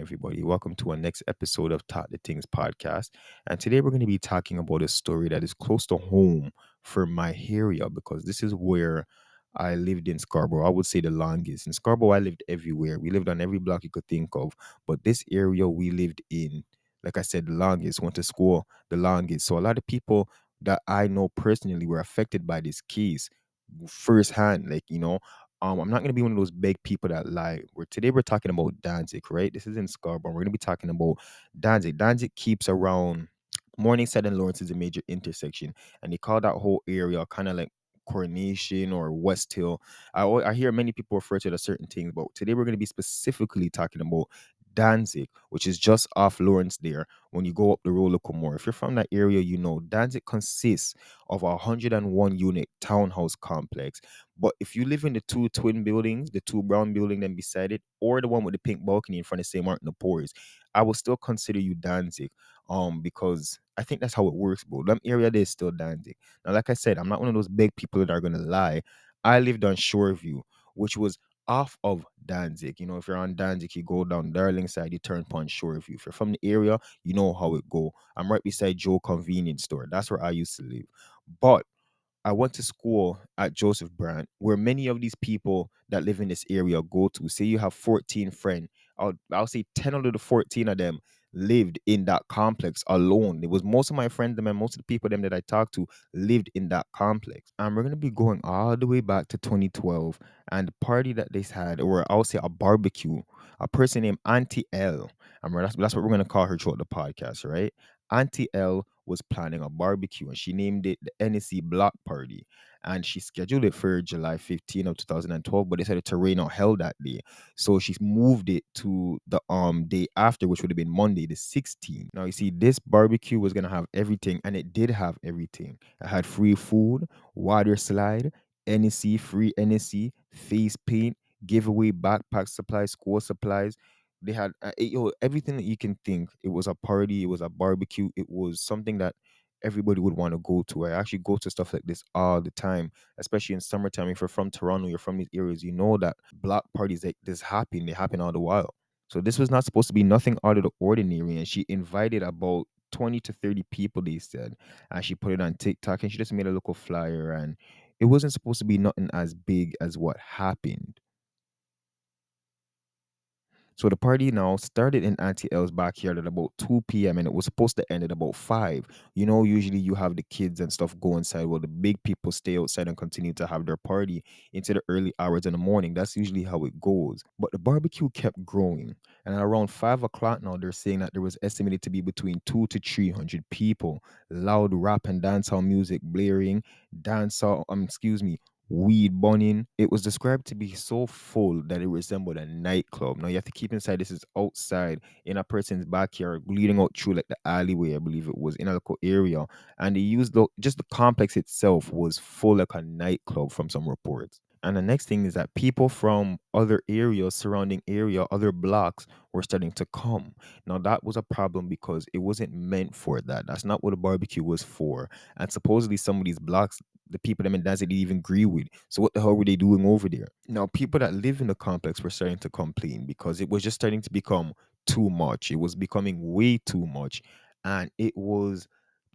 everybody. Welcome to our next episode of Talk the Things podcast. And today we're going to be talking about a story that is close to home for my area because this is where I lived in Scarborough. I would say the longest. In Scarborough, I lived everywhere. We lived on every block you could think of. But this area we lived in, like I said, the longest, went to school the longest. So a lot of people that I know personally were affected by this case firsthand. I'm not gonna be one of those big people that lie. Today we're talking about Danzig, right? This is in Scarborough. We're gonna be talking about Danzig. Danzig keeps around Morningside and Lawrence is a major intersection, and they call that whole area kind of like Coronation or West Hill. I hear many people refer to it as certain things, but today we're gonna be specifically talking about Danzig, which is just off Lawrence there. When you go up the road, look more. If you're from that area, you know Danzig consists of a 101 unit townhouse complex. But if you live in the two twin buildings, the two brown building then beside it, or the one with the pink balcony in front of St. Martin de Porres, I will still consider you Danzig. Because I think that's how it works, bro. Them area there is still Danzig. Now, like I said, I'm not one of those big people that are gonna lie. I lived on Shoreview, which was off of Danzig. You know, if you're on Danzig, you go down Darling side, you turn upon Shoreview. If you're from the area, you know how it go. I'm right beside Joe convenience store. That's where I used to live. But I went to school at Joseph Brand, where many of these people that live in this area go to. Say you have 14 friends, I'll say 10 out of the 14 of them lived in that complex alone. It was most of my friends them and most of the people them that I talked to lived in that complex. And we're gonna be going all the way back to 2012 and the party that they had, or I'll say a barbecue. A person named Auntie L. That's what we're gonna call her throughout the podcast, right? Auntie L was planning a barbecue and she named it the NSC Block Party. And she scheduled it for July 15th of 2012, but they said the terrain not held that day. So she moved it to the day after, which would have been Monday, the 16th. Now you see, this barbecue was gonna have everything, and it did have everything. It had free food, water slide, NSC, free NSC, face paint, giveaway backpack supplies, school supplies. They had everything that you can think. It was a party, it was a barbecue, it was something that everybody would want to go to. I actually go to stuff like this all the time, especially in summertime. If you're from Toronto, you're from these areas, you know that block parties like this happen. They happen all the while. So this was not supposed to be nothing out of the ordinary. And she invited about 20 to 30 people, they said. And she put it on TikTok and she just made a local flyer. And it wasn't supposed to be nothing as big as what happened. So the party now started in Auntie L's backyard at about 2 p.m. and it was supposed to end at about 5. You know, usually you have the kids and stuff go inside while the big people stay outside and continue to have their party into the early hours in the morning. That's usually how it goes. But the barbecue kept growing. And at around 5 o'clock now, they're saying that there was estimated to be between 2 to 300 people. Loud rap and dancehall music blaring, weed burning. It was described to be so full that it resembled a nightclub. Now you have to keep inside. This is outside in a person's backyard, leading out through like the alleyway, I believe it was in a local area. And they used just the complex itself was full like a nightclub from some reports. And the next thing is that people from other areas, surrounding area, other blocks were starting to come. Now that was a problem because it wasn't meant for that. That's not what a barbecue was for. And supposedly some of these blocks, the people them in Danzig didn't even agree with. So what the hell were they doing over there? Now people that live in the complex were starting to complain because it was just starting to become too much. It was becoming way too much. And it was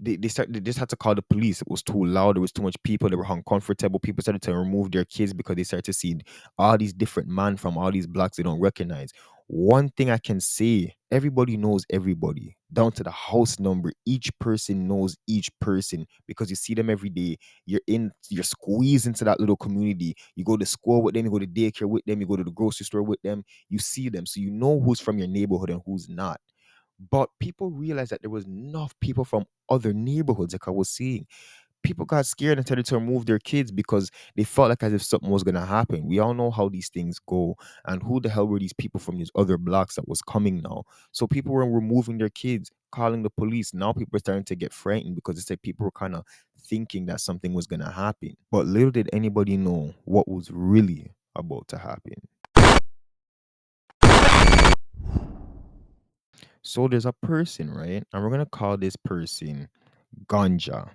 they just had to call the police. It was too loud. There was too much people. They were uncomfortable. People started to remove their kids because they started to see all these different men from all these blocks they don't recognize. One thing I can say, everybody knows everybody, down to the house number. Each person knows each person because you see them every day. You're squeezed into that little community. You go to school with them, you go to daycare with them, you go to the grocery store with them, you see them. So you know who's from your neighborhood and who's not. But people realized that there was enough people from other neighborhoods, like I was seeing. People got scared and started to remove their kids because they felt like as if something was gonna happen. We all know how these things go, and who the hell were these people from these other blocks that was coming now? So people were removing their kids, calling the police. Now people are starting to get frightened because it's like people were kind of thinking that something was gonna happen. But little did anybody know what was really about to happen. So there's a person, right? And we're gonna call this person Ganja.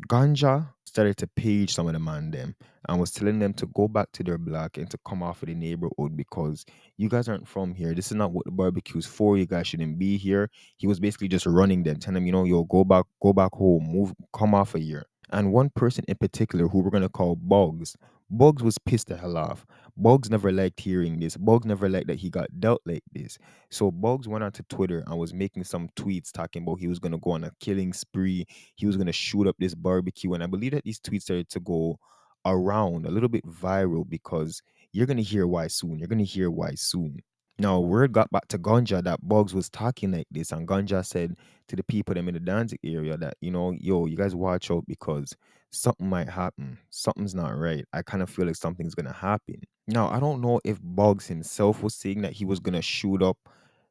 Ganja started to page some of the man them and was telling them to go back to their block and to come off of the neighborhood because you guys aren't from here. This is not what the barbecue's for. You guys shouldn't be here. He was basically just running them, telling them, yo, go back home, move, come off of here. And one person in particular who we're gonna call Bugs. Bugs was pissed the hell off. Bugs never liked hearing this. Bugs never liked that he got dealt like this. So Bugs went onto Twitter and was making some tweets talking about he was gonna go on a killing spree. He was gonna shoot up this barbecue. And I believe that these tweets started to go around a little bit viral because you're gonna hear why soon. You're gonna hear why soon. Now, word got back to Ganja that Bugs was talking like this, and Ganja said to the people them in the Danzig area that, yo, you guys watch out because something might happen. Something's not right. I kind of feel like something's gonna happen. Now, I don't know if Bugs himself was saying that he was gonna shoot up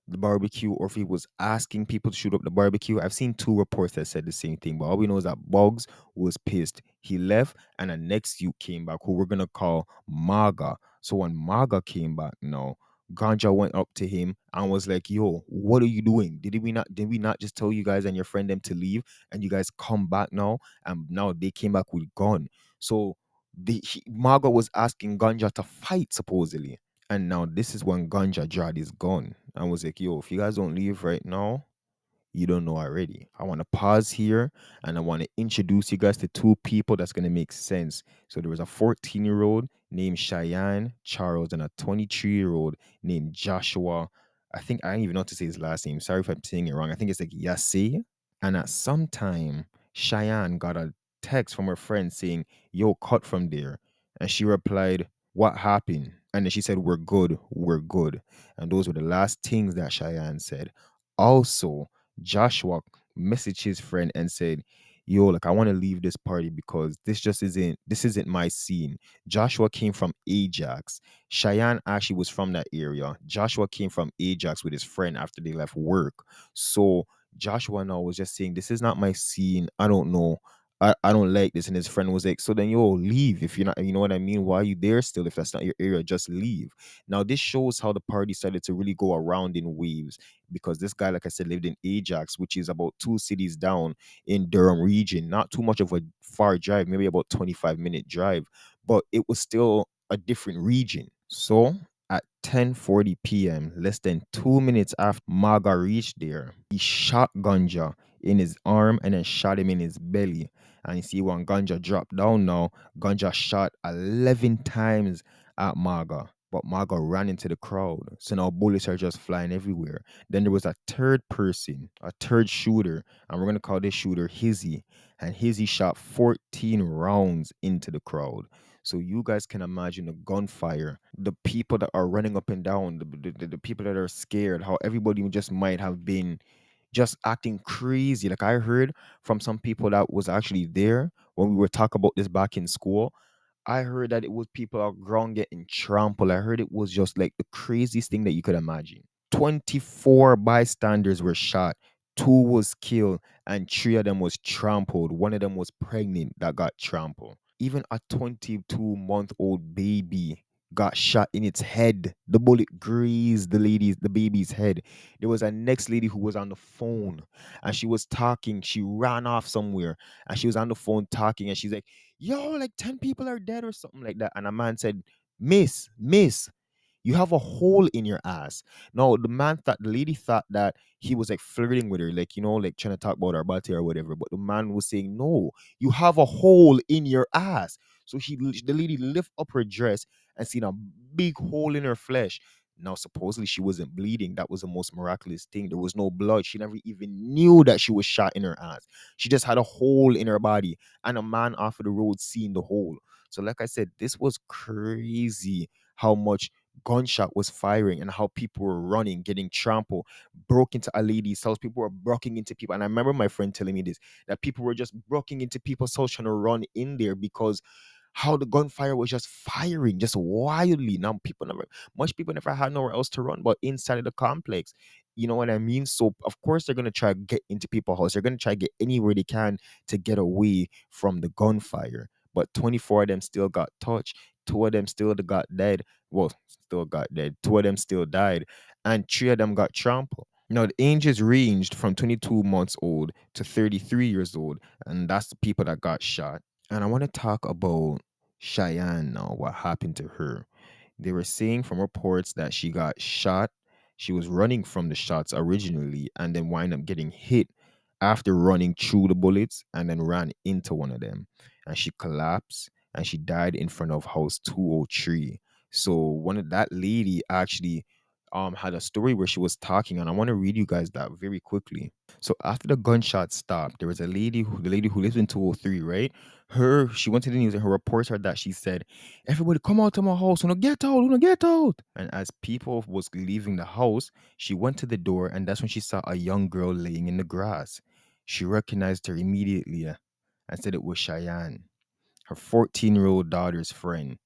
the barbecue or if he was asking people to shoot up the barbecue. I've seen two reports that said the same thing, but all we know is that Bugs was pissed. He left, and the next youth came back, who we're gonna call Maga. So when Maga came back, Ganja went up to him and was like, "Yo, what are you doing? Did we not just tell you guys and your friend them to leave, and you guys come back now?" And now they came back with gun. So Maga was asking Ganja to fight supposedly. And now this is when Ganja Jad is gone. I was like, yo, if you guys don't leave right now, you don't know already. I want to pause here and I want to introduce you guys to two people that's going to make sense. So there was a 14-year-old named Cheyenne Charles and a 23-year-old named Joshua. I think I don't even know how to say his last name. Sorry if I'm saying it wrong. I think it's like Yase. And at some time, Cheyenne got a text from her friend saying, yo, cut from there. And she replied, what happened? And then she said, we're good, we're good. And those were the last things that Cheyenne said. Also, Joshua messaged his friend and said, yo, like I want to leave this party because this isn't my scene. Joshua came from Ajax. Cheyenne actually was from that area. Joshua came from Ajax with his friend after they left work. So Joshua now was just saying, this is not my scene. I don't know. I don't like this. And his friend was like, so then yo, leave. If you're not, you know what I mean? Why are you there still? If that's not your area, just leave. Now, this shows how the party started to really go around in waves because this guy, like I said, lived in Ajax, which is about two cities down in Durham region. Not too much of a far drive, maybe about 25-minute drive, but it was still a different region. So at 10:40 p.m., less than 2 minutes after Maga reached there, he shot Ganja in his arm and then shot him in his belly. And you see when Ganja dropped down now, Ganja shot 11 times at Maga. But Maga ran into the crowd. So now bullets are just flying everywhere. Then there was a third person, a third shooter, and we're going to call this shooter Hizzy. And Hizzy shot 14 rounds into the crowd. So you guys can imagine the gunfire, the people that are running up and down, the people that are scared, how everybody just might have been just acting crazy. Like I heard from some people that was actually there when we were talking about this back in school. I heard that it was people on ground getting trampled. I heard it was just like the craziest thing that you could imagine. 24 bystanders were shot, two was killed, and three of them was trampled. One of them was pregnant that got trampled. Even a 22-month-old baby got shot in its head. The bullet grazed the baby's head. There was a next lady who was on the phone and she was talking. She ran off somewhere and she was on the phone talking and she's like, yo, like 10 people are dead or something like that. And a man said, Miss, you have a hole in your ass. No, the lady thought that he was like flirting with her, like, like trying to talk about her body or whatever. But the man was saying, no, you have a hole in your ass. So the lady lift up her dress and seen a big hole in her flesh. Now, supposedly she wasn't bleeding. That was the most miraculous thing. There was no blood. She never even knew that she was shot in her ass. She just had a hole in her body, and a man off of the road seen the hole. So, like I said, this was crazy how much gunshot was firing and how people were running, getting trampled, broke into a lady's house. People were breaking into people. And I remember my friend telling me this, that people were just breaking into people's house trying to run in there because how the gunfire was just firing just wildly. Now much people never had nowhere else to run but inside of the complex. You know what I mean? So of course they're gonna try to get into people's house. They're gonna try to get anywhere they can to get away from the gunfire. But 24 of them still got touched. Two of them still got dead. Well, still got dead. Two of them still died. And three of them got trampled. Now, the ages ranged from 22 months old to 33 years old. And that's the people that got shot. And I want to talk about Cheyenne now, what happened to her. They were saying from reports that she got shot. She was running from the shots originally and then wind up getting hit after running through the bullets and then ran into one of them. And she collapsed and she died in front of house 203. So one of that lady actually had a story where she was talking, and I want to read you guys that very quickly. So after the gunshot stopped, there was the lady who lives in 203, right? She went to the news and her reports are that she said, "Everybody come out to my house, wanna get out, wanna get out." And as people was leaving the house, she went to the door and that's when she saw a young girl laying in the grass. She recognized her immediately and said it was Cheyenne, her 14-year-old daughter's friend,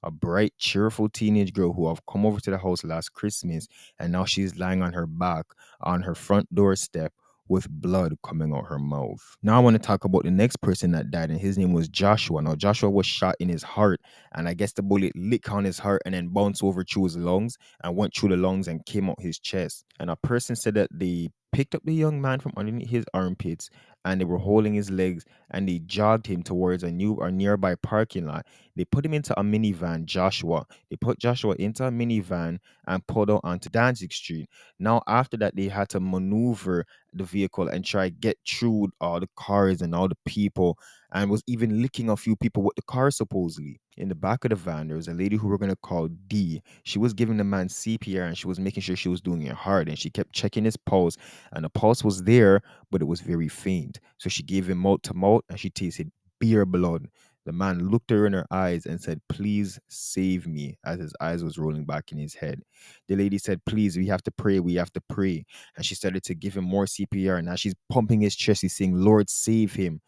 a bright, cheerful teenage girl who have come over to the house last Christmas, and now she's lying on her back on her front doorstep with blood coming out her mouth. Now I want to talk about the next person that died, and his name was Joshua. Now Joshua was shot in his heart, and I guess the bullet licked on his heart and then bounced over through his lungs and went through the lungs and came out his chest. And a person said that they picked up the young man from underneath his armpits and they were holding his legs and they jogged him towards a new or nearby parking lot. They put him into a minivan, Joshua. They put Joshua into a minivan and pulled out onto Danzig Street. Now, after that, they had to maneuver the vehicle and try get through all the cars and all the people, and was even licking a few people with the car supposedly. In the back of the van, there was a lady who we're gonna call D. She was giving the man CPR and she was making sure she was doing it hard, and she kept checking his pulse, and the pulse was there, but it was very faint. So she gave him mouth to mouth, and she tasted beer blood. The man looked her in her eyes and said, "Please save me," as his eyes was rolling back in his head. The lady said, "Please, we have to pray, we have to pray." And she started to give him more CPR. And as she's pumping his chest, he's saying, "Lord, save him,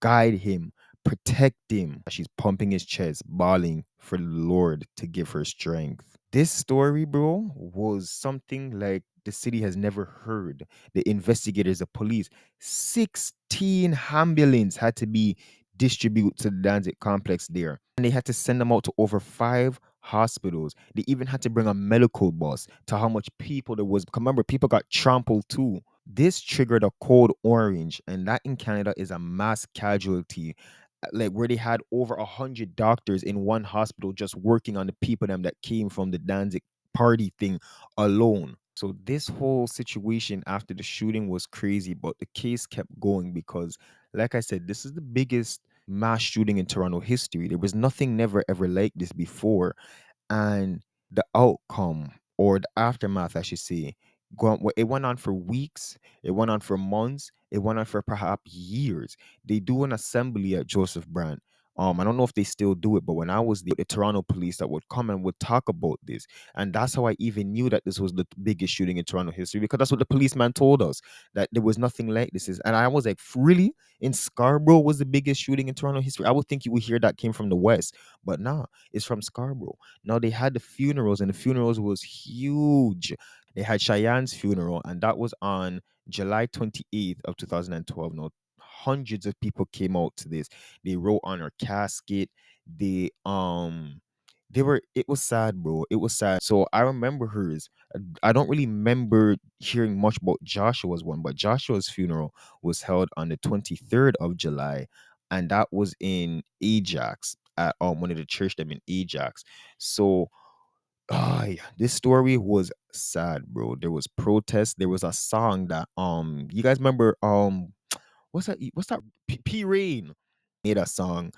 guide him, protect him." She's pumping his chest, bawling for the Lord to give her strength. This story, bro, was something like the city has never heard. The investigators, the police, 16 ambulance had to be distributed to the Danzig complex there. And they had to send them out to over 5 hospitals. They even had to bring a medical bus to how much people there was. Remember, people got trampled too. This triggered a code orange, and that in Canada is a mass casualty. Like where they had over 100 doctors in one hospital just working on the people them that came from the Danzig party thing alone. So this whole situation after the shooting was crazy, but the case kept going because, like I said, this is the biggest mass shooting in Toronto history. There was nothing never ever like this before, and the outcome or the aftermath, I should say, it went on for weeks, it went on for months, it went on for perhaps years. They do an assembly at Joseph Brand. I don't know if they still do it, but when I was the Toronto police that would come and would talk about this, and that's how I even knew that this was the biggest shooting in Toronto history because that's what the policeman told us that there was nothing like this. And I was like, really? In Scarborough was the biggest shooting in Toronto history? I would think you would hear that came from the West, but nah, it's from Scarborough. Now they had the funerals, and the funerals was huge. They had Cheyenne's funeral, and that was on July 28th of 2012. Now hundreds of people came out to this. They wrote on her casket. They were it was sad, bro. It was sad. So I remember hers. I don't really remember hearing much about Joshua's one, but Joshua's funeral was held on the 23rd of July, and that was in Ajax at one of the church them in Ajax. So yeah, this story was sad, bro. There was protests. There was a song that you guys remember what's that P Rain made a song,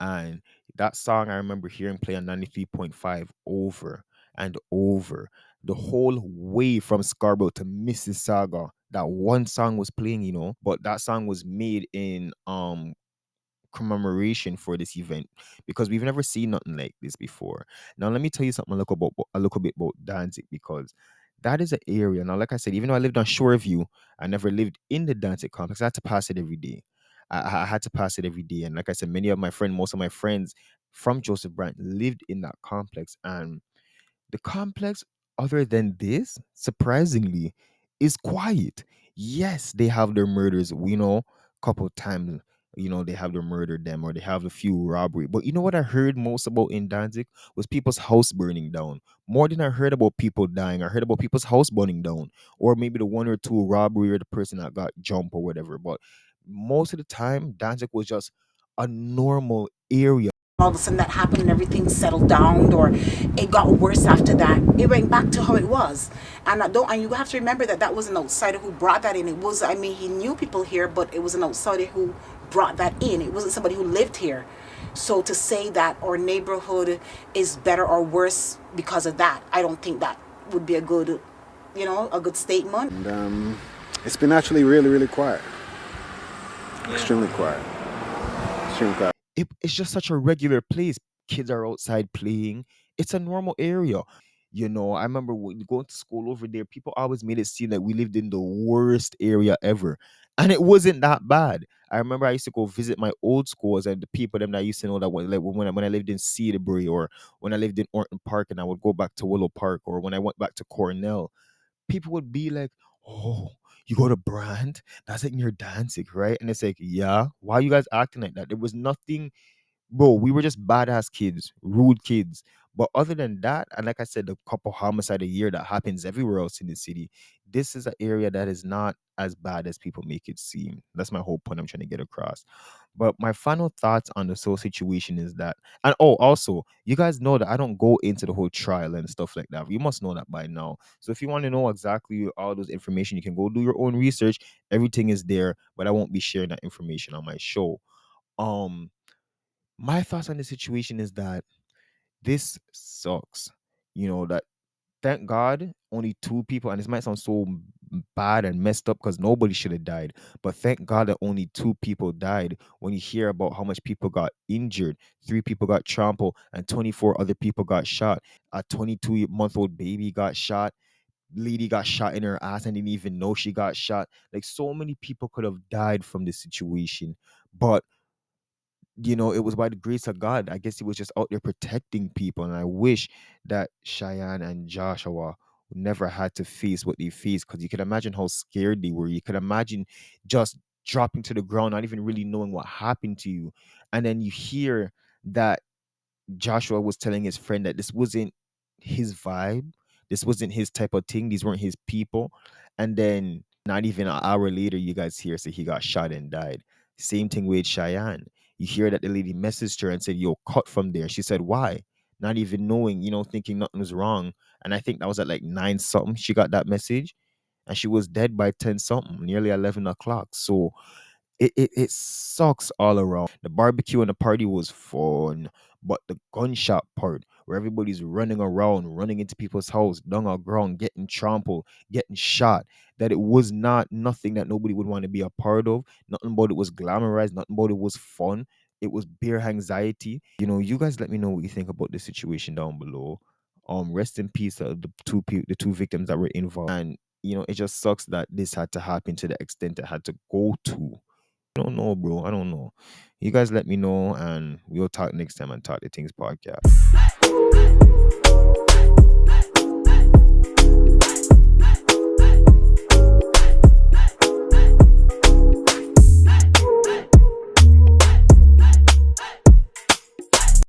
and that song I remember hearing play on 93.5 over and over the whole way from Scarborough to Mississauga. That one song was playing, but that song was made in commemoration for this event because we've never seen nothing like this before. Now, let me tell you something a little bit about Danzig because that is an area. Now, like I said, even though I lived on Shoreview, I never lived in the Danzig complex. I had to pass it every day. I had to pass it every day, and like I said, most of my friends from Joseph Brant lived in that complex, and the complex, other than this, surprisingly, is quiet. Yes, they have their murders. We know couple times, they have their murdered them or they have a few robbery. But you know what I heard most about in Danzig was people's house burning down. More than I heard about people dying, I heard about people's house burning down, or maybe the one or two robbery or the person that got jumped or whatever. But most of the time, Danzig was just a normal area. All of a sudden that happened and everything settled down, or it got worse after that. It went back to how it was. And I don't, and you have to remember that that was an outsider who brought that in. It was, I mean, he knew people here, but it was an outsider who brought that in. It wasn't somebody who lived here. So to say that our neighborhood is better or worse because of that, I don't think that would be a good, a good statement. And it's been actually really, really quiet. Extremely quiet. Extremely quiet. It's just such a regular place. Kids are outside playing. It's a normal area. I remember when going to school over there, people always made it seem that we lived in the worst area ever. And it wasn't that bad. I remember I used to go visit my old schools and the people them that I used to know that when I lived in Cedarbury, or when I lived in Orton Park and I would go back to Willow Park, or when I went back to Cornell, people would be like, "Oh, you go to Brand? That's like near Danzig, right?" And it's like, "Yeah. Why are you guys acting like that?" There was nothing, bro. We were just badass kids, rude kids. But other than that, and like I said, the couple homicide a year that happens everywhere else in the city, this is an area that is not as bad as people make it seem. That's my whole point I'm trying to get across. But my final thoughts on this whole situation is that, and oh, also, you guys know that I don't go into the whole trial and stuff like that. You must know that by now. So if you want to know exactly all those information, you can go do your own research. Everything is there, but I won't be sharing that information on my show. Um, my thoughts on the situation is that this sucks. That thank God only two people, and this might sound so bad and messed up because nobody should have died, but thank God that only two people died. When you hear about how much people got injured, three people got trampled, and 24 other people got shot. A 22-month-old baby got shot. Lady got shot in her ass and didn't even know she got shot. Like, so many people could have died from this situation, but it was by the grace of God. I guess he was just out there protecting people. And I wish that Cheyenne and Joshua never had to face what they faced, because you could imagine how scared they were. You could imagine just dropping to the ground, not even really knowing what happened to you. And then you hear that Joshua was telling his friend that this wasn't his vibe. This wasn't his type of thing. These weren't his people. And then not even an hour later, you guys hear say he got shot and died. Same thing with Cheyenne. You hear that the lady messaged her and said, "Yo, cut from there." She said, "Why?" Not even knowing, thinking nothing was wrong. And I think that was at like 9 something. She got that message and she was dead by 10 something, nearly 11 o'clock. So it sucks all around. The barbecue and the party was fun, but the gunshot part, where everybody's running around, running into people's house, dung on ground, getting trampled, getting shot, that it was not nothing that nobody would want to be a part of. Nothing about it was glamorized. Nothing about it was fun. It was bare anxiety. You guys let me know what you think about this situation down below. Rest in peace, the two victims that were involved, and it just sucks that this had to happen to the extent it had to go to. I don't know, bro. I don't know. You guys let me know, and we'll talk next time on Talk the Things podcast.